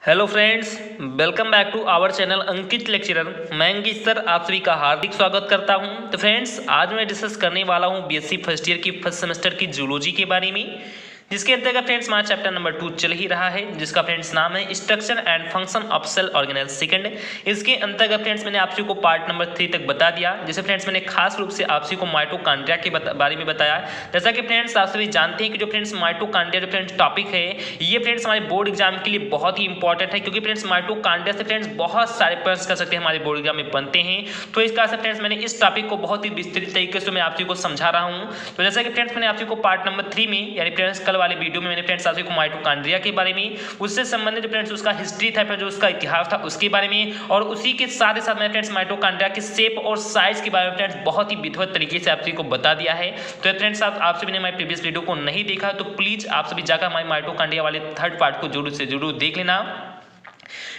Hello friends, welcome back to our channel Ankit lecturer. मैं Ankit sir आप सभी का हार्दिक स्वागत करता हूं। तो फ्रेंड्स, आज मैं डिस्कस करने वाला हूं बीएससी फर्स्ट ईयर की फर्स्ट सेमेस्टर की जूलॉजी के बारे में, जिसके अंतर्गत फ्रेंड्स हमारा चैप्टर नंबर 2 चल ही रहा है, जिसका फ्रेंड्स नाम है structure and function of cell organelle second. इसके अंतर्गत फ्रेंड्स मैंने आप सभी को पार्ट नंबर 3 तक बता दिया, जैसे फ्रेंड्स मैंने खास रूप से आप सभी को माइटोकॉन्ड्रिया के बारे में बताया। जैसा कि फ्रेंड्स आप सभी जानते हैं कि जो फ्रेंड्स माइटोकॉन्ड्रिया जो फ्रेंड्स टॉपिक है, ये फ्रेंड्स हमारे बोर्ड एग्जाम के लिए बहुत ही इंपॉर्टेंट है, क्योंकि फ्रेंड्स माइटोकॉन्ड्रिया से फ्रेंड्स बहुत सारे प्रश्न कर सकते हैं हमारे बोर्ड एग्जाम में बनते हैं। तो इस कारण से फ्रेंड्स मैंने इस टॉपिक को बहुत ही विस्तृत तरीके से मैं आप सभी को समझा रहा हूँ। तो जैसा कि फ्रेंड्स मैंने आप सभी को पार्ट नंबर 3 में यानी फ्रेंड्स कल वाले वीडियो में मैंने फ्रेंड्स आप सभी को माइटोकॉन्ड्रिया के बारे में, उससे संबंधित जो फ्रेंड्स उसका हिस्ट्री था, जो उसका इतिहास था उसके बारे में, और उसी के साथ ही साथ मैंने फ्रेंड्स माइटोकॉन्ड्रिया के शेप और साइज के बारे में फ्रेंड्स बहुत ही विधिवत तरीके से आप सभी को बता दिया है। तो फ्रेंड्स आप सभी ने हमारे प्रीवियस वीडियो को नहीं देखा तो प्लीज आप सभी जाकर हमारे माइटोकॉन्ड्रिया वाले थर्ड पार्ट को जरूर से जरूर देख लेना।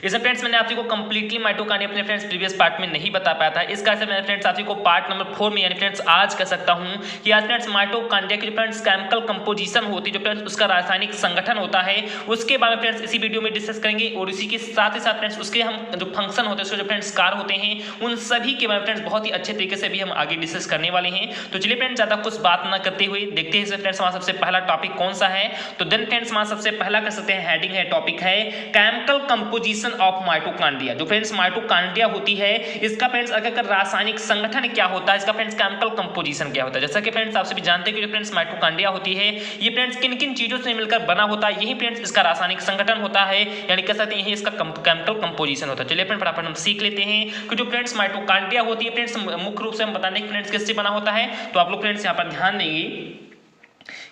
इसमें फ्रेंड्स मैंने आप सभी को कंप्लीटली माइटोकॉन्ड्रिया अपने फ्रेंड्स प्रीवियस पार्ट में नहीं बता पाया था, इस कारण से मैंने फ्रेंड्स आप सभी को पार्ट नंबर 4 में यानी फ्रेंड्स आज कह सकता हूं कि आज फ्रेंड्स माइटोकॉन्ड्रिया की जो फ्रेंड्स केमिकल कंपोजिशन होती है, जो फ्रेंड्स उसका रासायनिक संगठन होता है, उसके बारे में फ्रेंड्स इसी वीडियो में डिस्कस करेंगे। और इसी के साथ ही साथ फ्रेंड्स उसके हम जो फंक्शन होते हैं, उसके जो फ्रेंड्स कार्य होते हैं, उन सभी के बारे में फ्रेंड्स बहुत ही अच्छे तरीके से भी हम आगे डिस्कस करने वाले हैं। तो चलिए फ्रेंड्स ज्यादा कुछ बात ना करते हुए देखते हैं फ्रेंड्स हमारा सबसे पहला टॉपिक कौन सा है। तो देन फ्रेंड्स हमारा सबसे पहला कह सकते हैं हेडिंग है, टॉपिक है केमिकल कंपोजिशन ऑफ माइटोकॉन्ड्रिया। जो फ्रेंड्स माइटोकॉन्ड्रिया होती है, इसका फ्रेंड्स अगर रासायनिक संगठन क्या होता है, इसका फ्रेंड्स केमिकल कंपोजिशन क्या होता है। जैसा कि फ्रेंड्स आप सभी जानते हैं कि जो फ्रेंड्स माइटोकॉन्ड्रिया होती है, ये फ्रेंड्स किन किन चीजों से मिलकर बना होता है, यही फ्रेंड्स इसका रासायनिक संगठन होता है, यानी कह सकते हैं यही इसका केमिकल कंपोजिशन होता है। चलिए फ्रेंड्स फटाफट हम सीख लेते हैं कि जो फ्रेंड्स माइटोकॉन्ड्रिया होती है फ्रेंड्स मुख्य रूप से हम बताने कि फ्रेंड्स किससे बना होता है। तो आप लोग फ्रेंड्स यहाँ पर ध्यान देंगे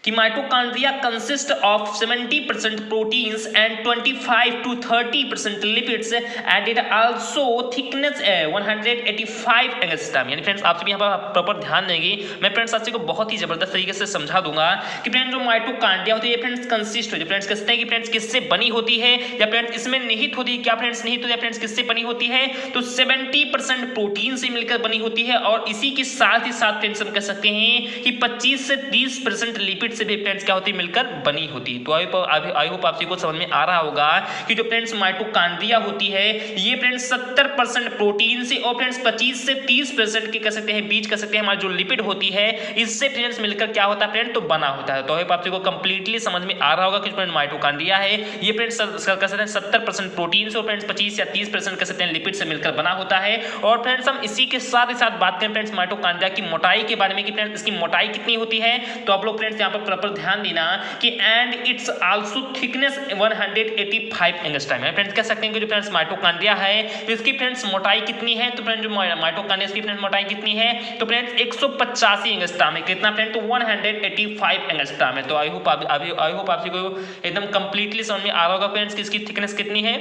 कि mitochondria consist of 70% proteins and 25 to 30% lipids and it also thickness 185 angstrom. यानी फ्रेंड्स आप सभी यहाँ पर प्रॉपर ध्यान देंगे, मैं फ्रेंड्स आप सभी को बहुत ही जबरदस्त तरीके से समझा दूंगा कि फ्रेंड्स जो माइटोकॉन्ड्रिया होती है फ्रेंड्स कंसिस्ट होती है, फ्रेंड्स कहते हैं कि फ्रेंड्स किससे बनी होती है, या फ्रेंड्स इसमें निहित होती है, क्या फ्रेंड्स निहित होती है, फ्रेंड्स किससे बनी होती है, तो 70% प्रोटीन से मिलकर बनी होती है, और इसी के साथ ही साथ फ्रेंड्स हम कह सकते हैं कि 25 से 30% लिपिड से भी फ्रेंड्स क्या होती है, मिलकर बनी होती है। तो आई होप आप सभी को समझ में आ रहा होगा कि जो फ्रेंड्स माइटोकॉन्ड्रिया होती है, ये फ्रेंड्स 70% प्रोटीन से और फ्रेंड्स 25 से 30% के कह सकते हैं बीच कह सकते हैं हमारी जो लिपिड होती है, इससे फ्रेंड्स मिलकर क्या होता है फ्रेंड, तो बना होता है। तो आई होप आप सभी को कंप्लीटली समझ में आ रहा होगा कि फ्रेंड माइटोकॉन्ड्रिया है, ये फ्रेंड्स कह सकते हैं 70% प्रोटीन से और फ्रेंड्स 25 या 30% कह सकते हैं लिपिड से मिलकर बना होता है। और फ्रेंड्स हम इसी के साथ ही साथ बात करें फ्रेंड्स माइटोकॉन्ड्रिया की मोटाई के बारे में कि फ्रेंड्स इसकी मोटाई कितनी होती है। तो आप लोग फ्रेंड्स यहाँ पर प्रॉपर ध्यान देना कि and it's also thickness 185 angstrom है। फ्रेंड्स कह सकते हैं कि जो फ्रेंड्स माइटोकॉन्ड्रिया है, तो इसकी फ्रेंड्स मोटाई कितनी है, तो फ्रेंड्स जो माइटोकॉन्ड्रिया की फ्रेंड्स मोटाई कितनी है, तो फ्रेंड्स 185 एंगस्ट्रॉम है। कितना फ्रेंड, तो 185 एंगस्ट्रॉम है। तो आई होप आप सभी को एकदम कंप्लीटली समझ में आ रहा होगा फ्रेंड्स कि इसकी थिकनेस कितनी है।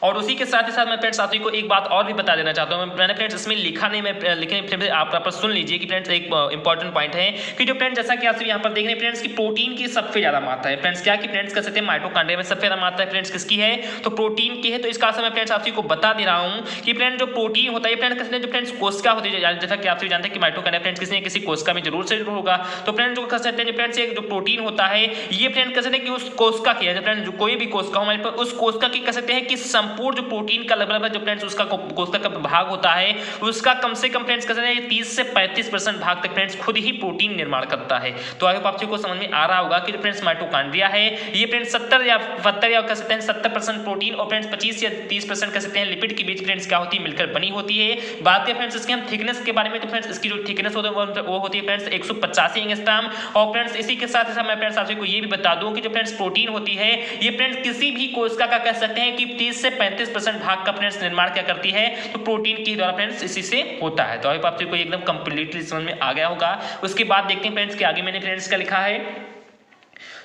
और उसी के साथ ही साथ मैं फ्रेंड्स आप सभी को एक बात और भी बता देना चाहता हूं, मैंने फ्रेंड्स इसमें लिखा नहीं, मैं लिखने फ्रेंड्स आप प्रॉपर सुन लीजिए कि फ्रेंड्स एक इंपॉर्टेंट पॉइंट है कि जो फ्रेंड्स जैसा कि आप सभी यहां पर देख रहे हैं फ्रेंड्स की प्रोटीन की सबसे ज्यादा मात्रा है। फ्रेंड्स क्या कि फ्रेंड्स कह सकते हैं माइटोकॉन्ड्रिया में सबसे ज्यादा मात्रा फ्रेंड्स किसकी है, तो प्रोटीन की है। तो इस कारण से मैं फ्रेंड्स आप सभी को बता दे रहा हूं कि फ्रेंड्स जो प्रोटीन होता है फ्रेंड्स कहते हैं जो फ्रेंड्स कोशिका होती है, जैसा कि आप सभी जानते हैं कि माइटोकॉन्ड्रिया फ्रेंड्स किसी न किसी कोशिका में जरूर से जरूर होगा। तो फ्रेंड्स जो कह सकते हैं फ्रेंड्स एक जो प्रोटीन होता है, ये फ्रेंड्स कह सकते हैं कि उस कोशिका की है, फ्रेंड्स जो कोई भी कोशिका हमारे पास उस कोशिका की कह सकते हैं कि संपूर्ण जो प्रोटीन का लगभग जो फ्रेंड्स उसका कोशिका का भाग होता है, उसका कम से कम फ्रेंड्स कहते हैं 30 से 35% भाग तक फ्रेंड्स खुद ही प्रोटीन निर्माण करता है। तो आई होप आप सभी को समझ में आ रहा होगा कि जो फ्रेंड्स माइटोकॉन्ड्रिया है, ये फ्रेंड्स 70 या 72 या कह सकते हैं 70% प्रोटीन और फ्रेंड्स 25 या 30% कह सकते हैं लिपिड के बीच फ्रेंड्स क्या होती है, मिलकर बनी होती है। बात करें फ्रेंड्स इसके हम थिकनेस के बारे में, तो फ्रेंड्स इसकी जो थिकनेस होती है वो होती है फ्रेंड्स 185 एंगस्ट्रॉम। और फ्रेंड्स इसी के साथ मैं फ्रेंड्स आप सभी को ये भी बता दूं कि जो फ्रेंड्स प्रोटीन होती है, ये फ्रेंड्स किसी भी कोशिका का कह सकते हैं कि 30 से 35% भाग का फ्रेंड्स निर्माण क्या करती है, तो प्रोटीन की द्वारा फ्रेंड्स इसी से होता है। तो आई होप आप सभी को एकदम कंप्लीटली समझ में आ गया होगा। उसके बाद देखते हैं फ्रेंड्स कि आगे मैंने फ्रेंड्स क्या लिखा है।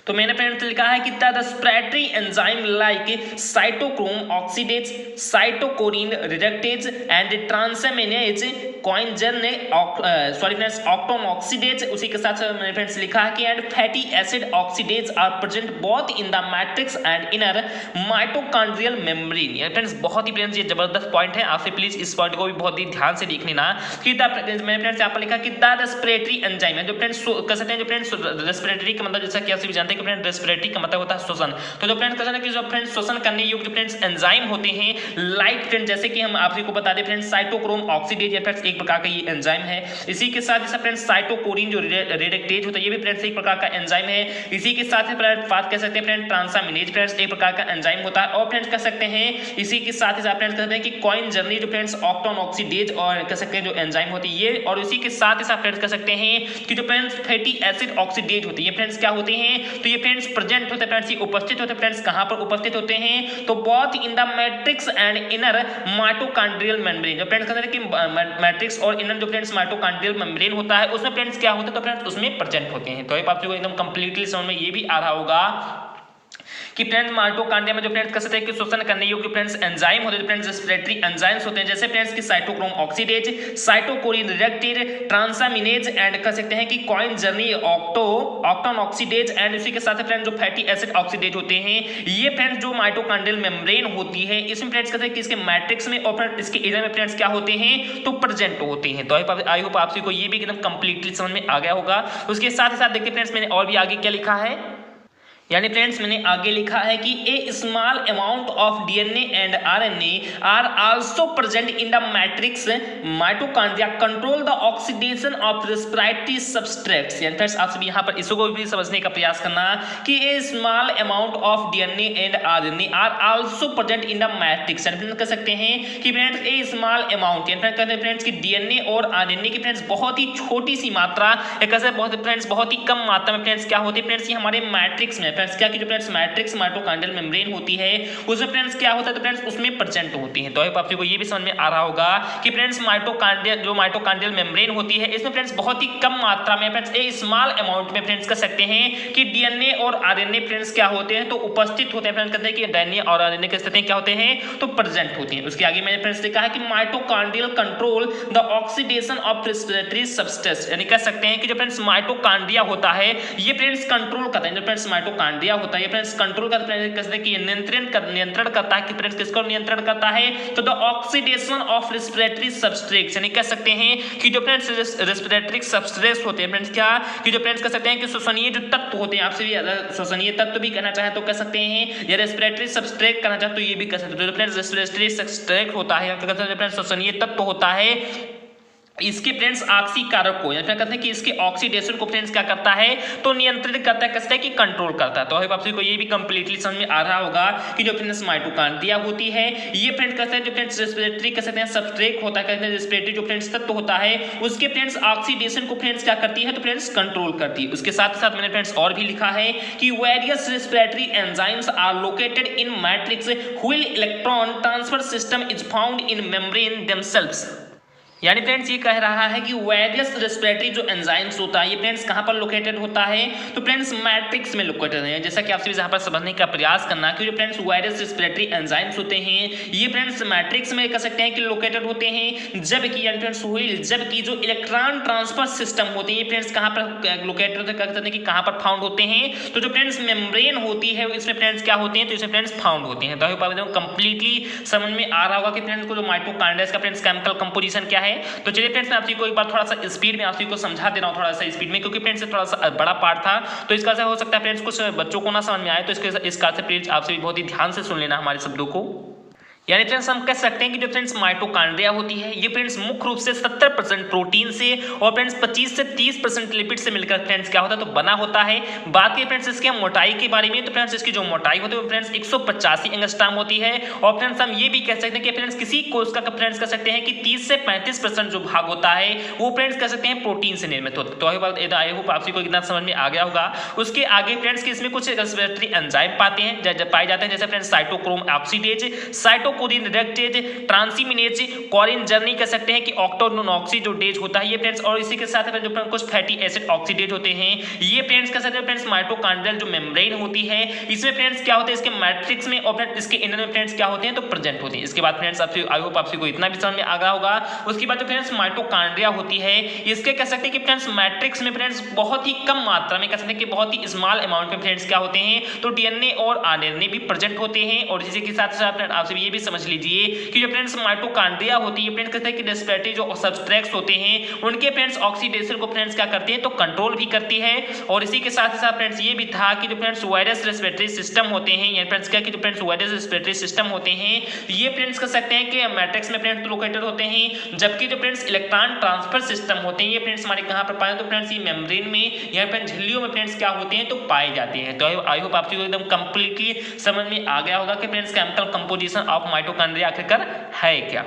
तो मैंने फ्रेंड्स लिखा है कि the respiratory enzyme like cytochrome oxidase, cytochrome reductase and transaminase coenzyme ने सॉरी फ्रेंड्स ऑक्टोन ऑक्सीडेज, उसी के साथ मैंने फ्रेंड्स लिखा है कि and fatty acid oxidase are present both in the matrix and inner mitochondrial membrane. ये फ्रेंड्स बहुत ही फ्रेंड्स ये जबरदस्त पॉइंट है, आपसे प्लीज इस पॉइंट को भी बहुत ही ध्यान से देख लेना कि मैंने फ्रेंड्स यहाँ पर लिखा कि द रेस्पिरेटरी एंजाइम है जो फ्रेंड्स कह सकते हैं, जो फ्रेंड्स रेस्पिरेटरी का मतलब जैसा कि आप सभी जानते हैं कि फ्रेंड्स रेस्पिरेटरी का मतलब होता है श्वसन। तो जो फ्रेंड्स कहते हैं कि जो फ्रेंड्स श्वसन करने योग्य जो फ्रेंड्स एंजाइम होते हैं लाइक फ्रेंड्स, जैसे कि हम आपको बता दें फ्रेंड्स साइटोक्रोम ऑक्सीडेज फ्रेंड्स एक प्रकार का ये एंजाइम है। इसी के साथ जैसा फ्रेंड्स साइटोकोरिन जो रेडक्टेज होता है ये भी फ्रेंड्स एक प्रकार का एंजाइम है। इसी के साथ फ्रेंड्स बात कह सकते हैं फ्रेंड्स ट्रांसामिनेज फ्रेंड्स एक प्रकार का एंजाइम होता है। और फ्रेंड्स कह सकते हैं इसी के साथ ही फ्रेंड्स कहते हैं कि कॉइन जर्नी जो फ्रेंड्स ऑक्टोन ऑक्सीडेज और कह सकते हैं जो एंजाइम होती है ये, और इसी के साथ ही फ्रेंड्स कह सकते हैं कि जो फ्रेंड्स फैटी एसिड ऑक्सीडेज होती है फ्रेंड्स क्या होते हैं, तो ये फ्रेंड्स प्रेजेंट होते हैं फ्रेंड्स, ये उपस्थित होते हैं फ्रेंड्स कहां पर उपस्थित होते हैं, तो both in the matrix and inner mitochondrial membrane. जो फ्रेंड्स कहते हैं कि मैट्रिक्स और इनर जो फ्रेंड्स माइटोकॉन्ड्रियल मेम्ब्रेन होता है उसमें फ्रेंड्स क्या होता है, तो फ्रेंड्स उसमें प्रेजेंट होते हैं। तो आपको एकदम कंप्लीटली समझ में ये भी आ रहा होगा कि फ्रेंड्स माइटोकॉन्ड्रिया में जो फ्रेंड्स कह सकते हैं कि श्वसन करने योग्य फ्रेंड्स एंजाइम होते हैं, फ्रेंड्स रेस्पिरेटरी एंजाइम्स होते हैं, जैसे फ्रेंड्स की cytochrome oxidase, cytochrome reductase, ट्रांसामिनेज and कह सकते हैं कि कॉइन जर्नी ऑक्टोन ऑक्सीडेज एंड उसी के साथ फ्रेंड्स जो फैटी एसिड ऑक्सीडेज होते हैं ये फ्रेंड्स जो माइटोकॉन्ड्रियल मेम्ब्रेन होती है इसमें फ्रेंड्स कहते हैं कि इसके मैट्रिक्स में और फ्रेंड्स इसके इनर में फ्रेंड्स क्या होते हैं, तो प्रेजेंट होते हैं। तो आई होप आप सभी को ये भी एकदम कंप्लीटली समझ में आ गया होगा। उसके साथ ही साथ देखिए फ्रेंड्स मैंने और भी आगे क्या लिखा है, यानी फ्रेंड्स मैंने आगे लिखा है कि a small amount of DNA and RNA are also present in the matrix mitochondria control the oxidation of respiratory substrates. यानी फ्रेंड्स आप सभी यहाँ पर इसको भी समझने का प्रयास करना कि a small amount of DNA and RNA are also present in the matrix. यानी फ्रेंड्स कह सकते हैं कि फ्रेंड्स ए स्मॉल अमाउंट, यानी कहते हैं फ्रेंड्स कि डीएनए और आरएनए की फ्रेंड्स बहुत ही छोटी सी मात्रा, एक ऐसे बहुत ही कम मात्रा में फ्रेंड्स क्या होती है फ्रेंड्स, ये हमारे मैट्रिक्स में फ्रेंड्स क्या कि जो फ्रेंड्स मैट्रिक्स माइटोकॉन्ड्रियल मेम्ब्रेन होती है उसमें फ्रेंड्स क्या होता है, तो फ्रेंड्स उसमें प्रेजेंट होती है। तो आप को ये भी समझ में आ रहा होगा कि फ्रेंड्स माइटोकॉन्ड्रियल मेम्ब्रेन होती है इसमें फ्रेंड्स बहुत ही कम मात्रा में फ्रेंड्स ए स्मॉल अमाउंट में फ्रेंड्स कह सकते हैं कि डीएनए और आरएनए फ्रेंड्स क्या होते हैं, तो उपस्थित होते हैं। फ्रेंड्स कहते हैं कि डीएनए और आरएनए कह सकते हैं क्या होते हैं, तो प्रेजेंट होते हैं। उसके आगे मैंने फ्रेंड्स लिखा है कि mitochondrial control the oxidation of respiratory substance. यानी कह सकते हैं कि जो फ्रेंड्स माइटोकॉन्ड्रिया होता है ये फ्रेंड्स कंट्रोल करता है, जो फ्रेंड्स माइटोकॉन्ड्रिया होता है फ्रेंड्स कंट्रोल करता है, कहते हैं कि नियंत्रण करता है कि फ्रेंड्स किसको नियंत्रण करता है, तो the oxidation of respiratory substrates. यानी कह सकते हैं कि जो फ्रेंड्स रेस्पिरेटरी सबस्ट्रेट्स होते हैं फ्रेंड्स क्या कि जो फ्रेंड्स कह सकते हैं कि श्वसनीय जो तत्व होते हैं, आपसे भी श्वसनीय तत्व भी कहना चाहे तो कह सकते हैं, या रेस्पिरेटरी सबस्ट्रेट कहना चाहे तो ये भी कह सकते हैं। जो फ्रेंड्स रेस्पिरेटरी सबस्ट्रेट होता है कहते हैं फ्रेंड्स श्वसनीय तत्व होता है इसके फ्रेंड्स ऑक्सीकारक को, यानी कहते हैं कि इसके ऑक्सीडेशन को फ्रेंड्स क्या करता है, तो नियंत्रित करता है, कहते हैं कि कंट्रोल करता है। तो आप सभी को ये भी कंप्लीटली समझ में आ रहा होगा कि जो फ्रेंड्स माइटोकॉन्ड्रिया होती है ये फ्रेंड्स कहते हैं जो फ्रेंड्स रेस्पिरेटरी कह सकते हैं सबस्ट्रेट होता है, कहते हैं रेस्पिरेटरी जो फ्रेंड्स तत्व होता है उसके फ्रेंड्स ऑक्सीडेशन को फ्रेंड्स क्या करती है, तो फ्रेंड्स कंट्रोल करती है। उसके साथ साथ मैंने फ्रेंड्स और भी लिखा है कि various respiratory enzymes are located in matrix while electron transfer system is found in membrane themselves. यानी फ्रेंड्स ये कह रहा है कि वेरियस रेस्पिरेटरी जो एंजाइम्स होता है ये फ्रेंड्स कहां पर लोकेटेड होता है, तो फ्रेंड्स मैट्रिक्स में लोकेटेड है। जैसा कि आपसे यहाँ पर समझने का प्रयास करना कि जो फ्रेंड्स वेरियस रेस्पिरेटरी एंजाइम्स होते हैं ये फ्रेंड्स मैट्रिक्स में कह सकते हैं कि लोकेटेड होते हैं, जबकि यानी फ्रेंड्स जबकि जो इलेक्ट्रॉन ट्रांसफर सिस्टम होते हैं ये फ्रेंड्स कहां पर लोकेटेड होते हैं कि कहां पर फाउंड होते हैं, तो जो फ्रेंड्स मेम्ब्रेन होती है इसमें फ्रेंड्स क्या होते हैं, तो इसमें फ्रेंड्स फाउंड होते हैं। तो कंप्लीटली समझ में आ रहा होगा कि फ्रेंड्स को जो माइटोकॉन्ड्रिया का फ्रेंड्स केमिकल कंपोजिशन क्या है। तो चलिए फ्रेंड्स मैं आप सभी को एक बार थोड़ा सा स्पीड में आप सभी को समझा दे रहा हूँ, थोड़ा सा स्पीड में, क्योंकि फ्रेंड्स थोड़ा सा बड़ा पार्ट था तो इसका से हो सकता है फ्रेंड्स कुछ बच्चों को ना समझ में आए, तो इसका से प्लीज आप सभी बहुत ही ध्यान से सुन लेना हमारे शब्दों को। यानी फ्रेंड्स हम कह सकते हैं कि जो फ्रेंड्स माइटोकॉन्ड्रिया होती है ये फ्रेंड्स मुख्य रूप से 70% प्रोटीन से और फ्रेंड्स 25 से 30% लिपिड से मिलकर फ्रेंड्स क्या होता है, तो बना होता है। बात की फ्रेंड्स इसके मोटाई के बारे में, तो फ्रेंड्स इसकी जो मोटाई होती है वो फ्रेंड्स 185 एंगस्ट्रॉम होती है। और फ्रेंड्स हम ये भी कह सकते हैं कि फ्रेंड्स किसी कोशिका का फ्रेंड्स कह सकते हैं कि 30 से 35% जो भाग होता है वो फ्रेंड्स कह सकते हैं प्रोटीन से निर्मित होता है। तो आई होप आप सभी को इतना समझ में आ गया होगा। उसके आगे फ्रेंड्स कि इसमें कुछ रेस्पिरेटरी एंजाइम पाते हैं पाए जाते हैं, जैसे friends cytochrome oxidase, mitochondrial directed transaminase कोरिन जर्नी कह सकते हैं कि ऑक्टोनोक्सीडेज होता है ये फ्रेंड्स, और इसी के साथ जो कुछ फैटी एसिड ऑक्सीडेज होते हैं ये फ्रेंड्स कह सकते हैं फ्रेंड्स माइटोकॉन्ड्रियल जो मेम्ब्रेन होती है इसमें फ्रेंड्स क्या होता है इसके मैट्रिक्स में और इसके इंटर में फ्रेंड्स क्या होते हैं तो प्रेजेंट होते हैं। इसके बाद फ्रेंड्स आपसे आई होप आपसे को इतना भी समझ में आ गया होगा। उसके बाद जो फ्रेंड्स माइटोकॉन्ड्रिया होती है इसके कह सकते हैं कि फ्रेंड्स मैट्रिक्स में फ्रेंड्स बहुत ही कम मात्रा में कह सकते हैं कि बहुत ही स्मॉल अमाउंट में फ्रेंड्स क्या होते हैं तो डीएनए और आरएनए भी प्रेजेंट होते हैं। और इसी के साथ साथ आपसे ये भी समझ लीजिए कि जो फ्रेंड्स माइटोकॉन्ड्रिया होती है फ्रेंड्स कहते हैं कि रेस्पिरेटरी जो सबस्ट्रेट्स होते हैं उनके फ्रेंड्स ऑक्सीडेशन को फ्रेंड्स क्या करते हैं तो कंट्रोल भी करती है। और इसी के साथ साथ फ्रेंड्स ये भी था कि जो फ्रेंड्स वायरस रेस्पिरेटरी सिस्टम होते हैं या फ्रेंड्स क्या कि जो फ्रेंड्स वायरस रेस्पिरेटरी सिस्टम होते हैं ये फ्रेंड्स कह सकते हैं कि मैट्रिक्स में फ्रेंड्स लोकेटेड होते हैं, जबकि जो फ्रेंड्स इलेक्ट्रॉन ट्रांसफर सिस्टम होते हैं ये फ्रेंड्स हमारे कहां पर पाए तो फ्रेंड्स ये मेम्ब्रेन में या फ्रेंड्स झिल्लियों में फ्रेंड्स क्या होते हैं तो पाए जाते हैं। तो आई होप आपको एकदम कंप्लीटली समझ में आ गया होगा कि friends chemical composition of mitochondria आखिरकार है क्या।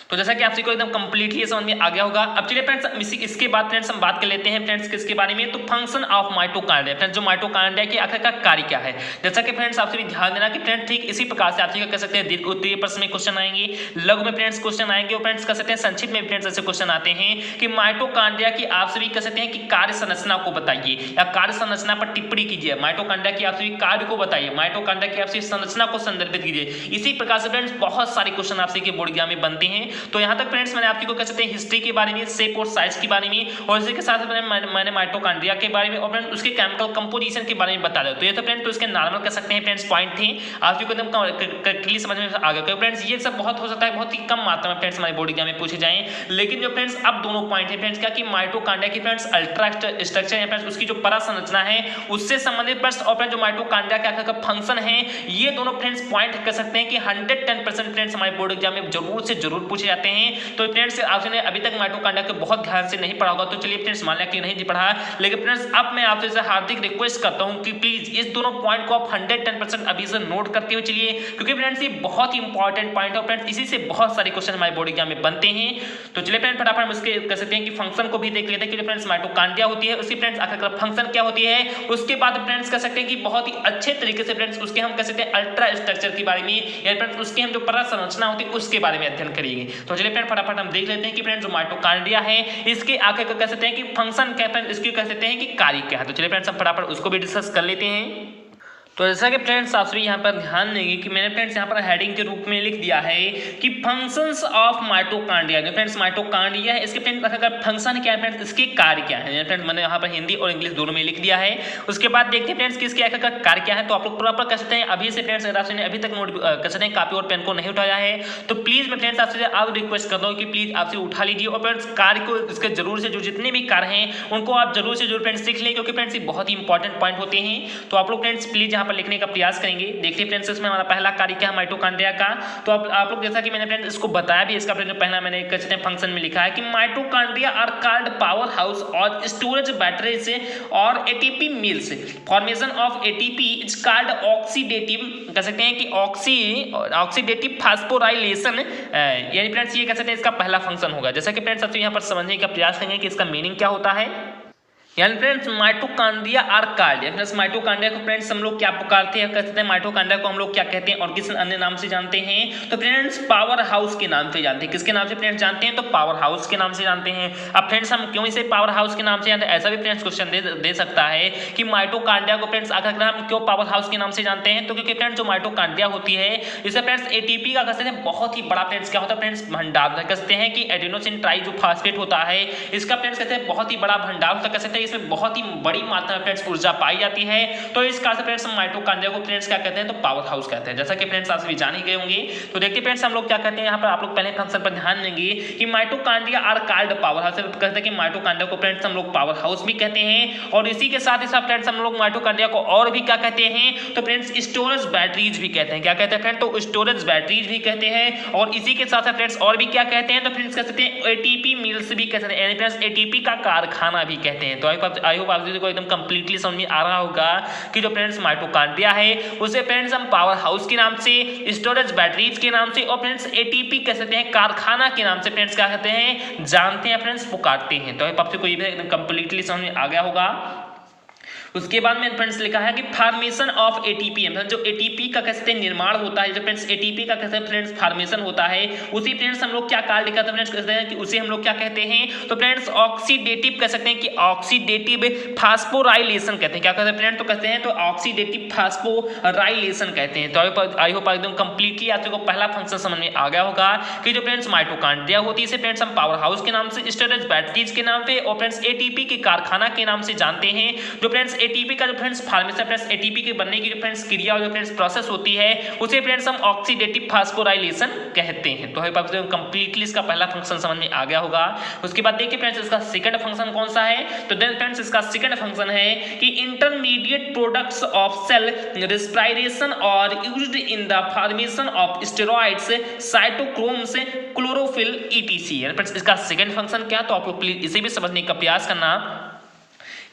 तो जैसा कि आपसे को एकदम कंप्लीटली समझ में आ गया होगा। अब चलिए फ्रेंड्स इसके बाद फ्रेंड्स हम बात कर लेते हैं फ्रेंड्स किसके बारे में तो फंक्शन ऑफ माइटोकॉन्ड्रिया। फ्रेंड्स जो माइटोकॉन्ड्रिया के आखिर का कार्य क्या है, जैसा कि फ्रेंड्स आपसे भी ध्यान देना कि फ्रेंड्स ठीक इसी प्रकार से आपसे कह सकते हैं दीर्घ उत्तरीय प्रश्न में क्वेश्चन आएंगे, लघु में फ्रेंड्स क्वेश्चन आएंगे और फ्रेंड्स कह सकते हैं संक्षिप्त में फ्रेंड्स ऐसे क्वेश्चन आते हैं कि माइटोकॉन्ड्रिया की आप सभी कह सकते हैं कि कार्य संरचना को बताइए या कार्य संरचना पर टिप्पणी कीजिए, माइटोकॉन्ड्रिया की आप सभी कार्य को बताइए, माइटोकॉन्ड्रिया की आप सभी संरचना को संदर्भित कीजिए। इसी प्रकार से फ्रेंड्स बहुत सारे क्वेश्चन आपसे के बोर्ड एग्जाम में बनते हैं। तो यहाँ तक फ्रेंड्स मैंने आपको कह सकते हैं हिस्ट्री के बारे में, शेप और साइज के बारे में और इसी के साथ मैंने माइटोकॉन्ड्रिया के बारे में और फ्रेंड्स उसके केमिकल कंपोजिशन के बारे में बता दिया। तो ये तो फ्रेंड्स तो इसके नॉर्मल कह सकते हैं फ्रेंड्स पॉइंट थे, आपको एकदम करेक्टली समझ में आ गया। फ्रेंड्स ये सब बहुत हो सकता है बहुत ही कम मात्रा में फ्रेंड्स हमारे बोर्ड एग्जाम में पूछे जाएं, लेकिन जो फ्रेंड्स अब दोनों पॉइंट है फ्रेंड्स क्या कि माइटोकॉन्ड्रिया की फ्रेंड्स अल्ट्रा स्ट्रक्चर है फ्रेंड्स उसकी जो परा संरचना है उससे संबंधित प्रश्न और फ्रेंड्स जो माइटोकॉन्ड्रिया के आखिर का फंक्शन है ये दोनों फ्रेंड्स पॉइंट कह सकते हैं कि 110% फ्रेंड्स हमारे बोर्ड एग्जाम में जरूर से जरूर पूछे जाते हैं। तो फ्रेंड्स आपने अभी तक माइटोकॉन्ड्रिया को बहुत ध्यान से नहीं पढ़ा होगा तो चलिए फ्रेंड्स मान लिया कि नहीं पढ़ा, लेकिन फ्रेंड्स अब मैं आपसे से हार्दिक रिक्वेस्ट करता हूं कि प्लीज इस दोनों पॉइंट को आप 110% अभी से नोट करते हुए चलिए, क्योंकि फ्रेंड्स ये बहुत ही इंपॉर्टेंट पॉइंट है और फ्रेंड्स इसी से बहुत सारे क्वेश्चन हमारे बोर्ड एग्जाम में बनते हैं। तो चलिए फ्रेंड्स फटाफट हम इसके कह सकते हैं कि फंक्शन को भी देख लेते हैं कि फ्रेंड्स माइटोकॉन्ड्रिया होती है उसकी फ्रेंड्स आखिरकार फंक्शन क्या होती है। उसके बाद फ्रेंड्स कह सकते हैं कि बहुत ही अच्छे तरीके से फ्रेंड्स उसके हम कह सकते हैं अल्ट्रा स्ट्रक्चर के बारे में या फ्रेंड्स उसके हम जो परा संरचना होती है उसके बारे में अध्ययन करेंगे। तो चलिए फ्रेंड्स फटाफट हम देख लेते हैं कि फ्रेंड्स जो माइटोकॉन्ड्रिया है इसके आखिर कह सकते हैं कि फंक्शन क्या है, इसकी कह सकते हैं कि कार्य क्या है। तो चलिए फ्रेंड्स हम फटाफट उसको भी डिस्कस कर लेते हैं। तो जैसा कि फ्रेंड्स आप सभी यहाँ पर ध्यान देंगे कि मैंने फ्रेंड्स यहाँ पर हेडिंग के रूप में लिख दिया है कि फंक्शंस ऑफ माइटोकॉन्ड्रिया। जो फ्रेंड्स माइटोकॉन्ड्रिया है इसके फ्रेंड्स अगर फंक्शन क्या है फ्रेंड्स इसके कार्य क्या है फ्रेंड्स मैंने यहाँ पर हिंदी और इंग्लिश दोनों में लिख दिया है। उसके बाद देखते हैं फ्रेंड्स कि इसके आखिर का कार्य क्या है। तो आप लोग प्रॉपर कह सकते हैं अभी से फ्रेंड्स अगर आपने अभी तक नोट कर सकते हैं कापी और पेन को नहीं उठाया है तो प्लीज मैं फ्रेंड्स आपसे आप रिक्वेस्ट करता हूँ कि प्लीज आपसे उठा लीजिए और फ्रेंड्स कार्य को इसके जरूर से जो जितने भी कार्य हैं उनको आप जरूर से जरूर फ्रेंड्स सीख लें, क्योंकि फ्रेंड्स ये बहुत ही इंपॉर्टेंट पॉइंट होते हैं। तो आप लोग फ्रेंड्स प्लीज यहाँ पर लिखने का प्रयास करेंगे। देखिए फ्रेंड्स इसमें हमारा पहला कार्य क्या है माइटोकॉन्ड्रिया का। तो आप लोग जैसा कि मैंने फ्रेंड्स इसको बताया भी, इसका जो पहला मैंने कहते हैं फंक्शन में लिखा है कि mitochondria are called power house और स्टोरेज बैटरीज और ATP mills. Formation of ATP is called oxidative कह सकते हैं कि ऑक्सीडेटिव फास्फोराइलेशन, यानी फ्रेंड्स ये कह सकते हैं इसका पहला फंक्शन होगा। जैसा कि फ्रेंड्स आप यहाँ पर समझने का प्रयास करेंगे कि इसका मीनिंग क्या होता है। यानी friends mitochondria are called, friends mitochondria को फ्रेंड्स हम लोग क्या पुकारते हैं कहते हैं माइटोकॉन्ड्रिया को हम लोग क्या कहते हैं और किस अन्य नाम से जानते हैं तो फ्रेंड्स पावर हाउस के नाम से जानते हैं। किसके नाम से फ्रेंड्स जानते हैं तो पावर हाउस के नाम से जानते हैं। अब फ्रेंड्स हम क्यों इसे पावर हाउस के नाम से जानते हैं, ऐसा भी फ्रेंड्स क्वेश्चन दे सकता है कि माइटोकॉन्ड्रिया को फ्रेंड्स आखिर हम क्यों पावर हाउस के नाम से जानते हैं। तो क्योंकि फ्रेंड्स जो माइटोकॉन्ड्रिया होती है इसे फ्रेंड्स एटीपी का कहते हैं बहुत ही बड़ा फ्रेंड्स क्या होता है फ्रेंड्स भंडार कहते हैं कि एडेनोसिन ट्राइफॉस्फेट होता है इसका फ्रेंड्स कहते हैं बहुत ही बड़ा भंडार होता है, कह सकते हैं इसमें बहुत ही बड़ी मात्रा में फ्रेंड्स ऊर्जा पाई जाती है। तो इस कारण से फ्रेंड्स माइटोकॉन्ड्रिया को फ्रेंड्स क्या कहते हैं तो पावर हाउस कहते हैं। जैसा कि फ्रेंड्स आप सभी जान ही गए होंगे। तो देखिए फ्रेंड्स हम लोग क्या कहते हैं यहाँ पर आप लोग पहले फंक्शन पर ध्यान देंगे कि mitochondria are called power house, कहते हैं कि माइटोकॉन्ड्रिया को फ्रेंड्स हम लोग पावर हाउस भी कहते हैं और इसी के साथ ही साथ फ्रेंड्स हम लोग माइटोकॉन्ड्रिया को और भी क्या कहते हैं तो फ्रेंड्स स्टोरेज बैटरीज भी कहते हैं। क्या कहते हैं फ्रेंड्स तो स्टोरेज बैटरीज भी कहते हैं और इसी के साथ फ्रेंड्स और भी क्या कहते हैं तो फ्रेंड्स कह सकते हैं एटीपी मिल्स भी कहते हैं, यानी फ्रेंड्स एटीपी का कारखाना भी कहते हैं। तो आई होप आप को एकदम कंप्लीटली समझ में आ रहा होगा कि जो फ्रेंड्स माइटोकॉन्ड्रिया है उसे फ्रेंड्स हम पावर हाउस के नाम से, स्टोरेज बैटरीज के नाम से और फ्रेंड्स एटीपी कह सकते हैं कारखाना के नाम से फ्रेंड्स क्या कहते हैं जानते हैं फ्रेंड्स पुकारते हैं। तो आपसे कोई एकदम कंप्लीटली समझ में आ गया होगा। उसके बाद में फ्रेंड्स लिखा है कि फॉर्मेशन ऑफ एटीपी, मतलब जो एटीपी का कहते हैं निर्माण होता है, जो फ्रेंड्स एटीपी का कहते हैं फ्रेंड्स फॉर्मेशन होता है, उसी फ्रेंड्स हम लोग क्या कार्य कहते हैं फ्रेंड्स, कहते हैं कि उसे हम लोग क्या कहते हैं, तो फ्रेंड्स ऑक्सीडेटिव कह सकते हैं कि ऑक्सीडेटिव फास्फोराइलेशन कहते हैं। क्या कहते हैं फ्रेंड्स, तो कहते हैं तो ऑक्सीडेटिव फास्फोराइलेशन कहते हैं। तो आई होप एकदम कंप्लीटली आप लोगों को पहला फंक्शन समझ में आ गया होगा कि जो फ्रेंड्स माइटोकॉन्ड्रिया होती है इसे फ्रेंड्स हम पावर हाउस के नाम से, स्टोरेज बैटरीज के नाम पे और फ्रेंड्स एटीपी के कारखाना के नाम से जानते हैं। जो फ्रेंड्स एटीपी का जो फ्रेंड्स फॉर्मेशन, फ्रेंड्स एटीपी के बनने की जो फ्रेंड्स क्रिया और जो फ्रेंड्स प्रोसेस होती है उसे फ्रेंड्स हम ऑक्सीडेटिव फास्फोराइलेशन कहते हैं। तो आप कंप्लीटली इसका पहला फंक्शन समझ में आ गया होगा। उसके बाद देखिए फ्रेंड्स इसका सेकंड फंक्शन कौन सा है, तो देन फ्रेंड्स इसका सेकंड फंक्शन है कि intermediate products of cell respiration और used in the formation of steroids, cytochromes, chlorophyll etc. Friends इसका सेकंड फंक्शन क्या, तो आप लोग प्लीज इसे भी समझने का प्रयास करना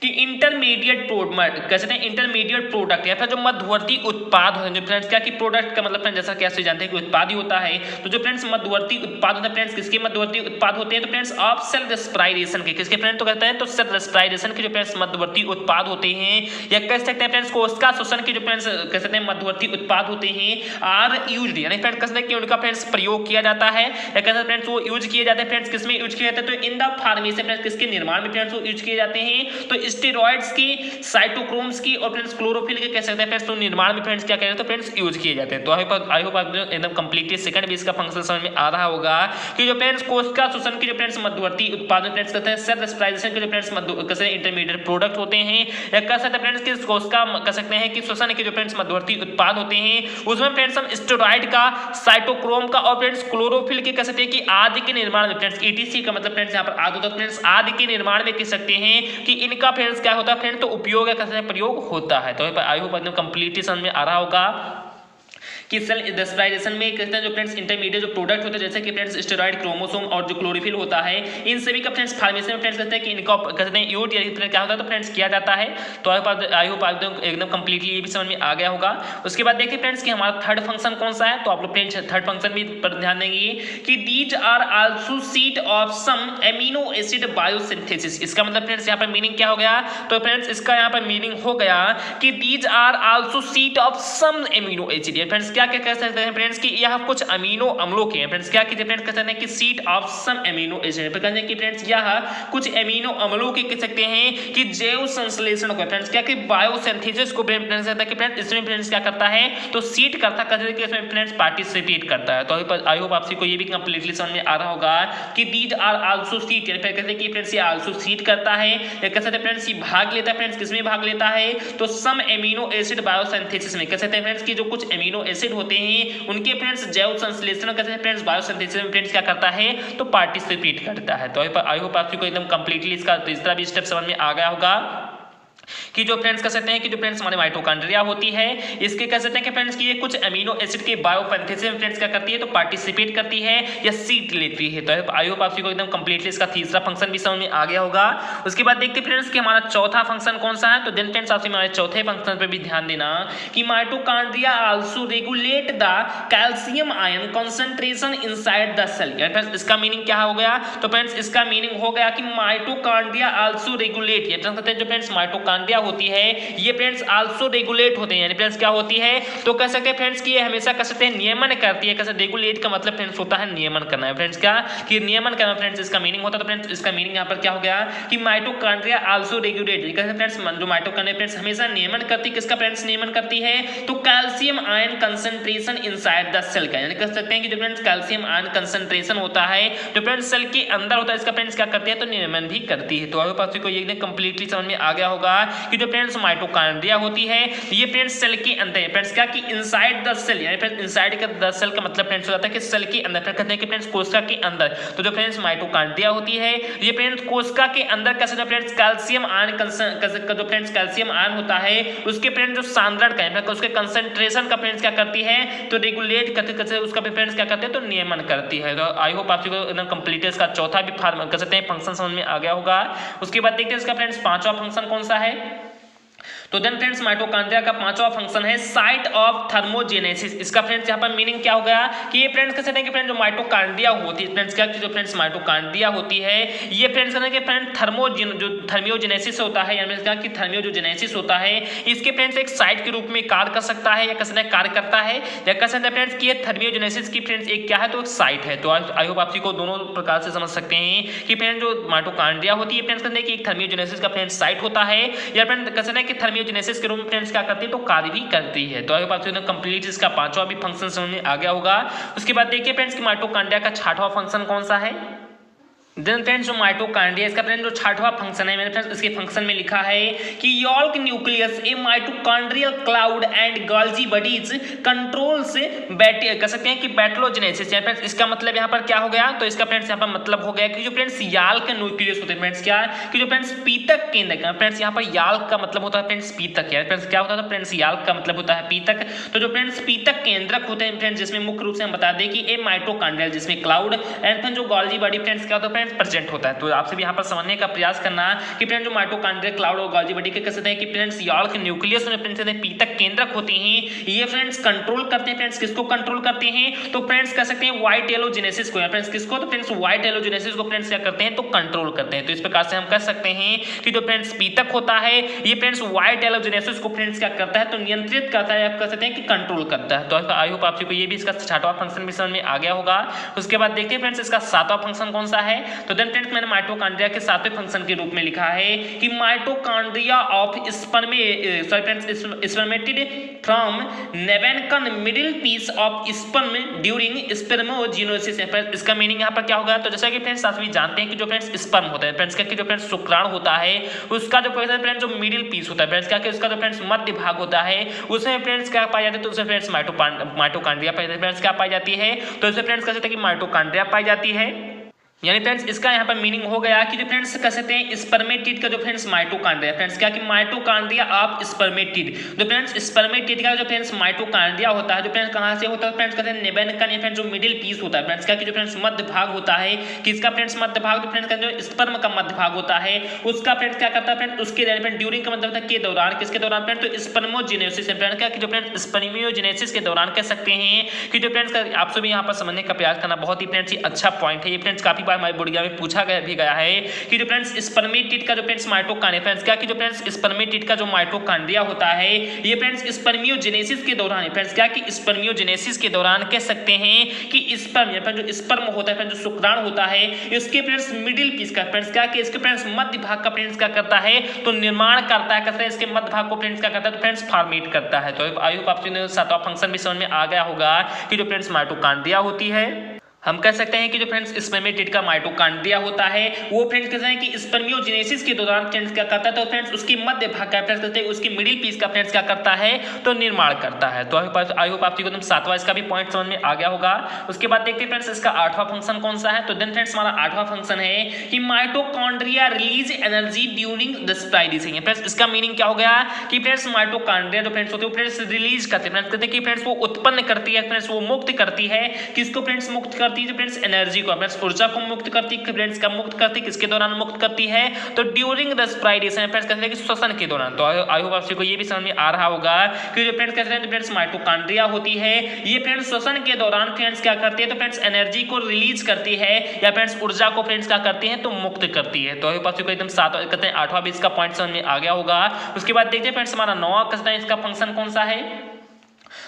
कि इंटरमीडिएट प्रोडक्ट कह सकते हैं, इंटरमीडिएट प्रोडक्ट या फिर जो मध्यवर्ती उत्पाद होते हैं। जो फ्रेंड्स क्या कि प्रोडक्ट का मतलब फ्रेंड्स जैसा कैसे जानते हैं कि उत्पाद ही होता है, तो जो फ्रेंड्स मध्यवर्ती उत्पाद होते हैं फ्रेंड्स किसके मध्यवर्ती उत्पाद होते हैं, तो फ्रेंड्स ऑफ सेल रेस्पिरेशन के, किसके फ्रेंड्स तो कहते हैं तो सेल रेस्पिरेशन के जो फ्रेंड्स मध्यवर्ती उत्पाद होते हैं, या कह सकते हैं फ्रेंड्स कोशिका श्वसन के जो फ्रेंड्स कह सकते हैं मध्यवर्ती उत्पाद होते हैं आर यूज्ड, यानी फ्रेंड्स कह सकते हैं कि उनका फ्रेंड्स प्रयोग किया जाता है, या कह सकते हैं फ्रेंड्स वो यूज किए जाते हैं फ्रेंड्स किसमें यूज किए जाते हैं, तो इन द फॉर्मेशन फ्रेंड्स किसके निर्माण में फ्रेंड्स वो यूज किए जाते हैं, तो स्टेरॉइड्स की, साइटोक्रोम्स की और फ्रेंड्स क्लोरोफिल के कह सकते हैं फ्रेंड्स तो निर्माण में फ्रेंड्स क्या कहते हैं तो फ्रेंड्स यूज किए जाते हैं। तो आई होप आप एकदम कंप्लीटली सेकंड भी इसका फंक्शन समझ में आ रहा होगा कि जो फ्रेंड्स कोशिका श्वसन के जो फ्रेंड्स मध्यवर्ती उत्पाद फ्रेंड्स कहते हैं सेल रेस्पिरेशन के जो फ्रेंड्स कैसे इंटरमीडिएट प्रोडक्ट होते हैं, या कह सकते हैं फ्रेंड्स कि कोशिका कह सकते हैं कि श्वसन के जो फ्रेंड्स मध्यवर्ती उत्पाद होते हैं उसमें फ्रेंड्स हम स्टेरॉइड का, साइटोक्रोम का और फ्रेंड्स क्लोरोफिल के कह सकते हैं कि आदि के निर्माण में फ्रेंड्स ईटीसी का मतलब फ्रेंड्स यहां पर आदि होता है फ्रेंड्स आदि के निर्माण में कह सकते हैं कि इनका फ्रेंड्स क्या होता है फ्रेंड्स तो उपयोग या कैसे प्रयोग होता है। तो आई होप एकदम कंप्लीटली समझ में आ रहा होगा कि सेल रेस्पिरेशन में कहते हैं जो फ्रेंड्स इंटरमीडिएट जो प्रोडक्ट होते हैं जैसे कि फ्रेंड्स स्टेरॉइड, क्रोमोसोम और जो क्लोरोफिल होता है, इन सभी का फ्रेंड्स फॉर्मेशन में फ्रेंड्स कहते हैं कि इनका कहते हैं यूज या क्या होता है तो फ्रेंड्स किया जाता है। तो आई होप एकदम कंप्लीटली ये भी समझ में आ गया होगा। उसके बाद देखिए फ्रेंड्स कि हमारा थर्ड फंक्शन कौन सा है, तो आप लोग फ्रेंड्स थर्ड फंक्शन भी पर ध्यान देंगे कि these are also seat of some amino acid biosynthesis. इसका मतलब फ्रेंड्स यहाँ पर मीनिंग क्या हो गया, तो फ्रेंड्स इसका यहाँ पर मीनिंग हो गया कि these are also seat of some amino acid. Friends क्या क्या कह सकते हैं फ्रेंड्स कि यह कुछ अमीनो अम्लों के हैं। फ्रेंड्स क्या कीजिए फ्रेंड्स कह सकते हैं कि seat of some amino acid, कहते हैं कि फ्रेंड्स यह कुछ एमिनो अम्लों के कह सकते हैं कि जैव संश्लेषण को फ्रेंड्स क्या कि बायोसिंथेसिस को फ्रेंड्स कहता है कि फ्रेंड्स इसमें फ्रेंड्स क्या करता है तो सीट करता कहते हैं कि इसमें फ्रेंड्स पार्टिसिपेट करता है। तो आई होप आपसे को ये भी कंप्लीटली समझ में आ रहा होगा कि दीज आर आल्सो सीट, यानी फिर कहते हैं कि फ्रेंड्स ये आल्सो सीट करता है, या कह सकते हैं फ्रेंड्स ये भाग लेता है फ्रेंड्स किसमें भाग लेता है तो सम एमिनो एसिड बायोसिंथेसिस में, कह सकते हैं फ्रेंड्स कि जो कुछ एमिनो एसिड होते हैं उनके फ्रेंड्स जैव संश्लेषण कहते हैं फ्रेंड्स बायोसिंथेसिस में फ्रेंड्स क्या करता है तो पार्टिसिपेट करता है। तो आई होप आपको एकदम कंप्लीटली इसका तीसरा भी स्टेप समझ में आ गया होगा कि जो फ्रेंड्स कह सकते हैं कि जो फ्रेंड्स हमारे माइटोकॉन्ड्रिया होती है इसके कह सकते हैं कि फ्रेंड्स कि ये कुछ अमीनो एसिड के बायोसिंथेसिस में फ्रेंड्स क्या करती है तो पार्टिसिपेट करती है या सीट लेती है। तो आई होप आपको एकदम कंप्लीटली इसका तीसरा फंक्शन भी समझ में आ गया होगा। उसके बाद देखते हैं फ्रेंड्स कि हमारा चौथा फंक्शन कौन सा है, तो देन फ्रेंड्स आपसे हमारे चौथे फंक्शन पर भी ध्यान देना कि mitochondria also regulate the calcium ion concentration inside the cell. Friends इसका मीनिंग क्या हो गया, तो फ्रेंड्स इसका मीनिंग हो गया कि माइटोकॉन्ड्रिया आल्सो रेगुलेट, ये कहते हैं जो फ्रेंड्स माइटोकॉन्ड्रिया होती है ये फ्रेंड्स आल्सो रेगुलेट होते हैं, यानी फ्रेंड्स क्या होती है तो कह सकते हैं फ्रेंड्स कि ये हमेशा कह सकते हैं नियमन करती है। कैसे रेगुलेट का मतलब फ्रेंड्स होता है नियमन करना है, फ्रेंड्स क्या कि नियमन करना फ्रेंड्स इसका मीनिंग होता है। तो फ्रेंड्स इसका मीनिंग यहाँ पर क्या हो गया कि माइटोकॉन्ड्रिया आल्सो रेगुलेट, कहते फ्रेंड्स जो माइटोकॉन्ड्रिया फ्रेंड्स हमेशा नियमन करती है, किसका फ्रेंड्स नियमन करती है तो calcium ion concentration inside the cell का, यानी कह सकते हैं कि जो फ्रेंड्स कैल्शियम आयन कंसंट्रेशन होता है जो फ्रेंड्स सेल के अंदर होता है इसका फ्रेंड्स क्या करती है तो नियमन भी करती है। तो आई होप आपको ये एकदम कंप्लीटली समझ में आ गया होगा कि जो फ्रेंड्स माइटोकॉन्ड्रिया होती है ये फ्रेंड्स सेल के अंदर फ्रेंड्स क्या कि इनसाइड द सेल, यानी फ्रेंड्स इनसाइड का द सेल का मतलब फ्रेंड्स हो जाता है कि सेल के अंदर, फिर कहते हैं कि फ्रेंड्स कोशिका के अंदर। तो जो फ्रेंड्स माइटोकॉन्ड्रिया होती है ये फ्रेंड्स कोशिका के अंदर कैसे जो फ्रेंड्स कैल्शियम आयन का जो फ्रेंड्स कैल्शियम आयन होता है उसके फ्रेंड्स जो सांद्रण का है उसके कंसंट्रेशन का फ्रेंड्स क्या करती है तो रेगुलेट करते उसका भी फ्रेंड्स क्या करते हैं तो नियमन करती है। तो आई होप आपको एकदम कंप्लीट इसका चौथा भी कर सकते हैं फंक्शन समझ में आ गया होगा। उसके बाद देखते हैं इसका फ्रेंड्स पांचवा फंक्शन कौन सा है, तो देन फ्रेंड्स माइटोकॉन्ड्रिया का पांचवा फंक्शन है साइट ऑफ थर्मोजेनेसिस। इसका फ्रेंड्स यहाँ पर मीनिंग क्या हो गया कि ये फ्रेंड्स कह सकते हैं कि फ्रेंड्स जो माइटोकॉन्ड्रिया होती है फ्रेंड्स क्या जो फ्रेंड्स माइटोकॉन्ड्रिया होती है ये फ्रेंड्स कहते हैं कि फ्रेंड्स थर्मियोजेनेसिस होता है, यानी कि थर्मियोजेनेसिस होता है इसके फ्रेंड्स एक साइट के रूप में कार्य कर सकता है या कह सकते हैं कार्य करता है या कह सकते हैं फ्रेंड्स कि ये थर्मियोजेनेसिस की फ्रेंड्स एक क्या है तो एक साइट है। तो आई होप आप को दोनों प्रकार से समझ सकते हैं कि फ्रेंड्स जो माइटोकॉन्ड्रिया होती है फ्रेंड्स कहते हैं कि एक थर्मियोजेनेसिस का फ्रेंड्स साइट होता है या फ्रेंड्स कह सकते हैं कि थर्मियोजेनेसिस के रूप में फ्रेंड्स क्या करती है तो कार्य भी करती है। तो आई होप आप कंप्लीट इसका पांचवा भी फंक्शन समझ में आ गया होगा। उसके बाद देखिए फ्रेंड्स कि माइटोकॉन्ड्रिया का छठवां फंक्शन कौन सा है। देन फ्रेंड्स जो माइटोकॉन्ड्रिया इसका फ्रेंड्स जो छठवां फंक्शन है मैंने फ्रेंड्स इसके फंक्शन में लिखा है कि yolk nucleus A mitochondrial cloud and Golgi bodies controls कह सकते हैं कि बैटलोजेनेसिस। फ्रेंड्स इसका मतलब यहाँ पर क्या हो गया तो इसका फ्रेंड्स यहाँ पर मतलब हो गया कि जो फ्रेंड्स याल्क न्यूक्लियस होते हैं फ्रेंड्स क्या कि जो फ्रेंड्स पीतक केंद्रक फ्रेंड्स यहाँ पर याल्क का मतलब होता है फ्रेंड्स पीतक है। फ्रेंड्स क्या होता है फ्रेंड्स याल्क का मतलब होता है पीतक। तो जो फ्रेंड्स पीतक केंद्रक होते हैं फ्रेंड्स जिसमें मुख्य रूप से हम बता दें कि ए माइटोकॉन्ड्रियल जिसमें क्लाउड एंड फ्रेंड्स जो गोल्जी बॉडी फ्रेंड्स क्या होता है प्रेजेंट होता है। तो आपसे भी यहाँ पर समझने का प्रयास करना कि फ्रेंड्स जो माइटोकॉन्ड्रिया क्लाउड और गोल्जी बॉडी के कह सकते हैं कि फ्रेंड्स याल्क न्यूक्लियस में फ्रेंड्स पीतक केंद्रक होते हैं ये फ्रेंड्स कंट्रोल करते हैं फ्रेंड्स किसको कंट्रोल करते हैं तो फ्रेंड्स कह सकते हैं व्हाइट एलोजेनेसिस को फ्रेंड्स किसको तो फ्रेंड्स व्हाइट एलोजेनेसिस को फ्रेंड्स क्या करते हैं तो कंट्रोल करते हैं। तो इस प्रकार से हम कह सकते हैं कि जो फ्रेंड्स पीतक होता है ये फ्रेंड्स व्हाइट एलोजेनेसिस को फ्रेंड्स क्या करता है तो नियंत्रित करता है आप कह सकते हैं कि कंट्रोल करता है। तो आई होप आप को ये भी इसका छठवां फंक्शन भी समझ में आ गया होगा। उसके बाद देखते हैं फ्रेंड्स इसका सातवां फंक्शन कौन सा है। तो देन फ्रेंड्स मैंने माइटोकॉन्ड्रिया के सातवें फंक्शन के रूप में लिखा है कि माइटोकॉन्ड्रिया ऑफ स्पर्मेटेड फ्रॉम नेवेनकन middle piece of sperm during spermatogenesis. इसका मीनिंग यहाँ पर क्या होगा तो जैसा कि फ्रेंड्स आप भी जानते हैं कि जो फ्रेंड्स स्पर्म होता है फ्रेंड्स क्या कि जो फ्रेंड्स शुक्राणु होता है उसका जो फ्रेंड्स जो मिडिल पीस होता है फ्रेंड्स क्या कि उसका जो फ्रेंड्स मध्य भाग होता है उसमें फ्रेंड्स क्या पाई जाती है तो उसमें फ्रेंड्स माइटोकॉन्ड्रिया पाई जाती है। फ्रेंड्स क्या पाई जाती है तो उसमें फ्रेंड्स कह सकते हैं कि माइटोकॉन्ड्रिया पाई जाती है। यानी फ्रेंड्स इसका यहाँ पर मीनिंग हो गया कि जो फ्रेंड्स कह सकते हैं स्पर्मेटिड का जो फ्रेंड्स माइटोकॉन्ड्रिया फ्रेंड्स क्या कि माइटोकॉन्ड्रिया ऑफ स्पर्मेटिड जो फ्रेंड्स स्पर्मेटिड का जो फ्रेंड्स माइटोकॉन्ड्रिया होता है जो फ्रेंड्स कहाँ से होता है फ्रेंड्स कहते हैं नेवेनकन या फ्रेंड्स जो मिडिल पीस होता है फ्रेंड्स क्या कि जो फ्रेंड्स मध्य भाग होता है किसका फ्रेंड्स मध्य भाग जो फ्रेंड्स का जो स्पर्म का मध्य भाग होता है उसका फ्रेंड्स क्या करता है फ्रेंड्स उसके फ्रेंड्स ड्यूरिंग का मतलब के दौरान किसके दौरान फ्रेंड्स तो स्पर्मोजेनेसिस फ्रेंड्स क्या कि जो फ्रेंड्स स्पर्मियोजेनेसिस के दौरान कह सकते हैं कि जो फ्रेंड्स आप सभी यहाँ पर समझने का प्रयास करना बहुत ही फ्रेंड्स अच्छा पॉइंट है। ये फ्रेंड्स काफी बार हमारे बोर्ड में पूछा गया है कि जो फ्रेंड्स स्पर्मेटिड का जो फ्रेंड्स माइटोकॉन्ड्रिया फ्रेंड्स क्या कि जो फ्रेंड्स स्पर्मेटिड का जो माइटोकॉन्ड्रिया होता है ये फ्रेंड्स स्पर्मियोजेनेसिस के दौरान फ्रेंड्स क्या कि स्पर्मियोजेनेसिस के दौरान कह सकते हैं कि स्पर्म या फिर जो स्पर्म होता है जो शुक्राणु होता है इसके फ्रेंड्स मिडिल पीस का फ्रेंड्स क्या कि इसके फ्रेंड्स मध्य भाग का फ्रेंड्स क्या करता है तो निर्माण करता है कहते हैं इसके मध्य भाग को फ्रेंड्स क्या करता है तो फ्रेंड्स फॉर्मेट करता है। तो आई होप आपको सातवां फंक्शन भी समझ में आ गया होगा कि जो फ्रेंड्स माइटोकॉन्ड्रिया होती है हम कह सकते हैं कि जो फ्रेंड्स स्पर्मेटिड का माइटोकॉन्ड्रिया होता है वो फ्रेंड्स कहते हैं कि स्पर्मियोजेनेसिस के दौरान फ्रेंड्स क्या करता है तो फ्रेंड्स उसकी मध्य भाग का फ्रेंड्स कहते हैं उसकी मिडिल पीस का फ्रेंड्स क्या करता है तो निर्माण करता है। तो आई होप आपको एकदम सातवां इसका भी पॉइंट समझ में आ गया होगा। उसके बाद देखते हैं फ्रेंड्स इसका आठवां फंक्शन कौन सा है। तो देन फ्रेंड्स हमारा आठवां फंक्शन है कि mitochondria release energy during respiration. Friends इसका मीनिंग क्या हो गया कि फ्रेंड्स माइटोकॉन्ड्रिया जो फ्रेंड्स होते हैं फ्रेंड्स रिलीज करते हैं फ्रेंड्स कहते हैं कि फ्रेंड्स वो उत्पन्न करती है फ्रेंड्स वो मुक्त करती है किसको फ्रेंड्स मुक्त करती है फ्रेंड्स एनर्जी को फ्रेंड्स ऊर्जा को मुक्त करती है फ्रेंड्स कब मुक्त करती है किसके दौरान मुक्त करती है तो ड्यूरिंग रेस्पिरेशन फ्रेंड्स कहते हैं कि श्वसन के दौरान। तो आई होप आपको ये भी समझ में आ रहा होगा कि जो फ्रेंड्स कहते हैं फ्रेंड्स माइटोकॉन्ड्रिया होती है ये फ्रेंड्स श्वसन के दौरान फ्रेंड्स क्या करती है तो फ्रेंड्स एनर्जी को रिलीज करती है या फ्रेंड्स ऊर्जा को फ्रेंड्स क्या करती है तो मुक्त करती है। तो आई होप आपको एकदम सातवां कहते हैं आठवां भी इसका पॉइंट समझ में आ गया होगा। उसके बाद देखते हैं फ्रेंड्स हमारा नौवां कहते हैं इसका फंक्शन कौन सा है।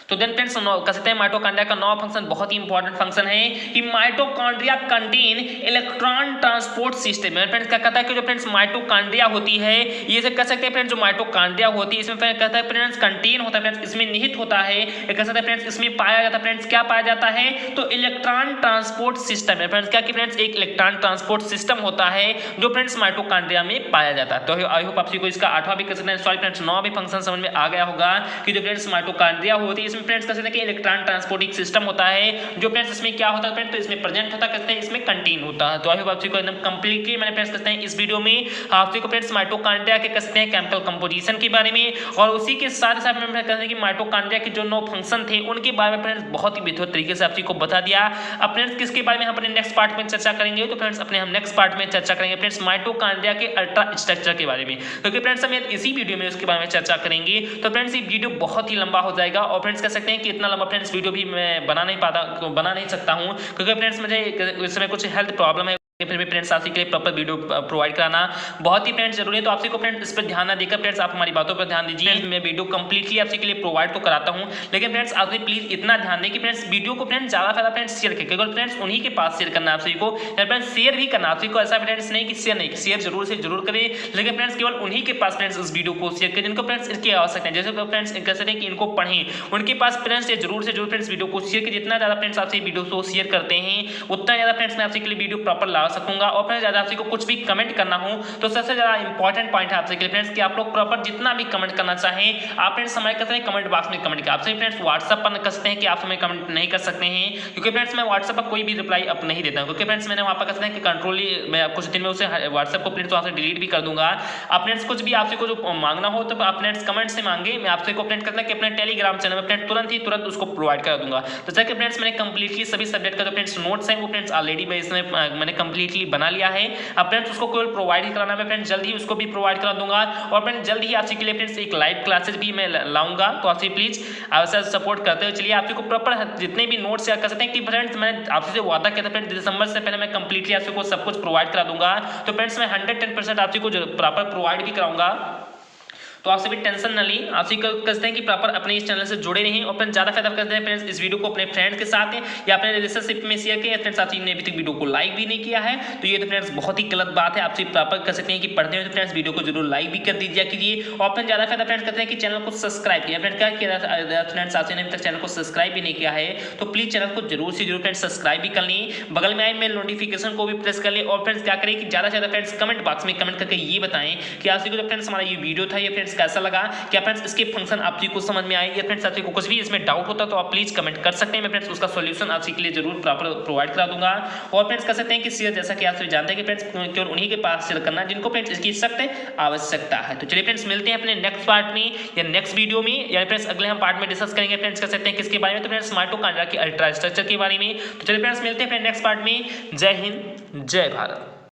तो देन फ्रेंड्स कह सकते हैं माइटोकॉन्ड्रिया का नौवां फंक्शन बहुत ही इंपॉर्टेंट फंक्शन है कि mitochondria contain electron transport system. Friends क्या कहता है कि जो फ्रेंड्स माइटोकॉन्ड्रिया होती है ये से कह सकते हैं फ्रेंड्स जो माइटोकॉन्ड्रिया होती है इसमें कहता है फ्रेंड्स कंटेन होता है फ्रेंड्स इसमें निहित होता है कह सकते हैं फ्रेंड्स इसमें पाया जाता है फ्रेंड्स क्या पाया जाता है तो इलेक्ट्रॉन ट्रांसपोर्ट सिस्टम है। फ्रेंड्स क्या कि फ्रेंड्स एक इलेक्ट्रॉन ट्रांसपोर्ट सिस्टम होता है जो फ्रेंड्स माइटोकॉन्ड्रिया में पाया जाता है। तो आई होप आपको इसका आठवां भी कह सकते हैं सॉरी फ्रेंड्स नौवां भी फंक्शन समझ में आ गया होगा कि जो फ्रेंड्स माइटोकॉन्ड्रिया होती है इसमें फ्रेंड्स कह सकते हैं कि इलेक्ट्रॉन ट्रांसपोर्टिंग सिस्टम होता है, जो फ्रेंड्स इसमें क्या होता है फ्रेंड्स, तो इसमें प्रेजेंट होता है, कहते हैं इसमें कंटेन होता है। तो आई होप आप सभी को एकदम कंप्लीटली मैंने फ्रेंड्स कहते हैं इस वीडियो में आप सभी को फ्रेंड्स माइटोकॉन्ड्रिया के कहते हैं केमिकल कंपोजिशन के बारे में, और उसी के साथ साथ में कहते हैं कि माइटोकॉन्ड्रिया के जो 9 फंक्शन थे उनके बारे में फ्रेंड्स बहुत ही बेहतर तरीके से आप सभी को बता दिया। अब फ्रेंड्स किसके बारे में हम अपने नेक्स्ट पार्ट में चर्चा करेंगे, तो फ्रेंड्स अपने हम नेक्स्ट पार्ट में चर्चा करेंगे फ्रेंड्स माइटोकॉन्ड्रिया के अल्ट्रा स्ट्रक्चर के बारे में, क्योंकि फ्रेंड्स हम इसी वीडियो में उसके बारे में चर्चा करेंगे। तो फ्रेंड्स ये वीडियो बहुत ही लंबा हो जाएगा, और फ्रेंड्स कह सकते हैं कि इतना लंबा फ्रेंड्स वीडियो भी मैं बना नहीं सकता हूँ, क्योंकि फ्रेंड्स मुझे इस समय कुछ हेल्थ प्रॉब्लम है, फिर भी फ्रेंड्स आपके लिए प्रॉपर वीडियो प्रोवाइड कराना बहुत ही फ्रेंड्स जरूरी है। तो आपसे को फ्रेंड्स इस पर ध्यान ना देकर फ्रेंड्स आप हमारी बातों पर ध्यान दीजिए। मैं वीडियो कंप्लीटली आपसे के लिए प्रोवाइड तो कराता हूं, लेकिन फ्रेंड्स आपसे प्लीज इतना ध्यान दें कि फ्रेंड्स वीडियो को फ्रेंड्स ज्यादा फायदा फ्रेंड्स शेयर करें, क्योंकि फ्रेंड्स उन्हीं के पास शेयर करना आप सभी को, फ्रेंड्स शेयर भी करना आप सभी को, ऐसा फ्रेंड्स नहीं कि शेयर नहीं, शेयर जरूर से जरूर करें, लेकिन फ्रेंड्स केवल उन्हीं के पास फ्रेंड्स इस वीडियो को शेयर करें जिनको फ्रेंड्स इसकी आवश्यकता है। जैसे फ्रेंड्स कह सकते हैं कि इनको पढ़ें, उनके पास फ्रेंड्स जरूर से जरूर फ्रेंड्स वीडियो को शेयर करें। जितना ज्यादा फ्रेंड्स आपसे वीडियो को शेयर करते हैं उतना ज्यादा फ्रेंड्स मैं आपसे के लिए वीडियो प्रॉपर ला सकूंगा। और फ्रेंड्स ज्यादा आपसे को कुछ भी कमेंट करना हो तो सबसे ज्यादा इंपॉर्टेंट पॉइंट है आपसे के लिए फ्रेंड्स कि आप लोग प्रॉपर जितना भी कमेंट करना चाहें आप फ्रेंड्स हमारे कहते हैं कमेंट बॉक्स में कमेंट करें। आपसे फ्रेंड्स व्हाट्सएप पर कर सकते हैं कि आप हमें कमेंट नहीं कर सकते हैं, क्योंकि फ्रेंड्स मैं व्हाट्सएप पर कोई भी रिप्लाई अब नहीं देता हूं, क्योंकि फ्रेंड्स मैंने वहां पर कहते हैं कि कंट्रोली मैं कुछ दिन में उसे व्हाट्सएप को फ्रेंड्स वहां से डिलीट भी कर दूंगा। आप फ्रेंड्स कुछ भी आपसे को जो मांगना हो तो आप फ्रेंड्स कमेंट से मांगे, मैं आपसे को फ्रेंड्स कहते हैं कि अपने टेलीग्राम चैनल में फ्रेंड्स तुरंत उसको प्रोवाइड कर दूंगा। तो जैसे फ्रेंड्स मैंने कंप्लीटली सभी सब्जेक्ट का जो फ्रेंड्स नोट्स हैं वो फ्रेंड्स ऑलरेडी मैं इसमें मैंने कंप्लीटली बना लिया है। अब फ्रेंड्स उसको केवल प्रोवाइड ही कराना, मैं फ्रेंड्स जल्द ही उसको भी प्रोवाइड करा दूंगा, और फ्रेंड्स जल्द ही आपसे के लिए फ्रेंड्स एक लाइव क्लासेस भी मैं लाऊंगा। तो आपसे प्लीज आपसे सपोर्ट करते हुए चलिए आपको प्रॉपर जितने भी नोट्स शेयर कर सकते हैं कि फ्रेंड्स मैंने आपसे वादा किया था फ्रेंड्स दिसंबर से पहले मैं कंप्लीटली आपको सब कुछ प्रोवाइड करा दूंगा। तो फ्रेंड्स मैं 110% आपसे को प्रॉपर प्रोवाइड भी कराऊंगा, तो आपसे भी टेंशन ना ली। आपसे कहते हैं कि प्रॉपर अपने इस चैनल से जुड़े रहें, और फ्रेंड्स ज़्यादा फायदा करते हैं फ्रेंड्स इस वीडियो को अपने फ्रेंड्स के साथ या अपने रिलेशनशिप में शेयर करें। फ्रेंड्स आपसे ने अभी तक वीडियो को लाइक भी नहीं किया है तो ये तो फ्रेंड्स बहुत ही गलत बात है। आपसे प्रॉपर कर सकते हैं कि पढ़ते हुए तो फ्रेंड्स वीडियो को जरूर लाइक भी कर दीजिए कीजिए, और फ्रेंड्स ज़्यादा फायदा फ्रेंड्स कहते हैं कि चैनल को सब्सक्राइब किया। फ्रेंड्स क्या किया फ्रेंड्स आपसे ने अभी तक चैनल को सब्सक्राइब भी नहीं किया है तो प्लीज़ चैनल को जरूर से जरूर फ्रेंड्स सब्सक्राइब भी कर लें, बगल में आए मेल नोटिफिकेशन को भी प्रेस कर लें, और फ्रेंड्स क्या करें कि ज़्यादा से ज़्यादा फ्रेंड्स कमेंट बॉक्स में कमेंट करके ये बताएं कि आपसे को फ्रेंड्स हमारा ये वीडियो था ये फ्रेंड्स कैसा लगा, क्या फ्रेंड्स इसके फंक्शन आप जी को समझ में आए, या फ्रेंड्स आपको कुछ भी इसमें डाउट होता तो आप प्लीज कमेंट कर सकते हैं। मैं फ्रेंड्स उसका सॉल्यूशन आपके लिए जरूर प्रॉपर प्रोवाइड करा दूंगा। और फ्रेंड्स कह सकते हैं कि शेयर जैसा कि आप सभी जानते हैं कि फ्रेंड्स केवल उन्हीं के पास शेयर करना जिनको फ्रेंड्स इसकी सख्त आवश्यकता है। तो चलिए फ्रेंड्स मिलते हैं अपने नेक्स्ट पार्ट में या नेक्स्ट वीडियो में, या फ्रेंड्स अगले हम पार्ट में डिस्कस करेंगे फ्रेंड्स कह सकते हैं किसके बारे में, तो फ्रेंड्स माइटोकॉन्ड्रिया के अल्ट्रा स्ट्रक्चर के बारे में। तो चलिए फ्रेंड्स मिलते हैं फ्रेंड्स नेक्स्ट पार्ट में। जय हिंद जय भारत।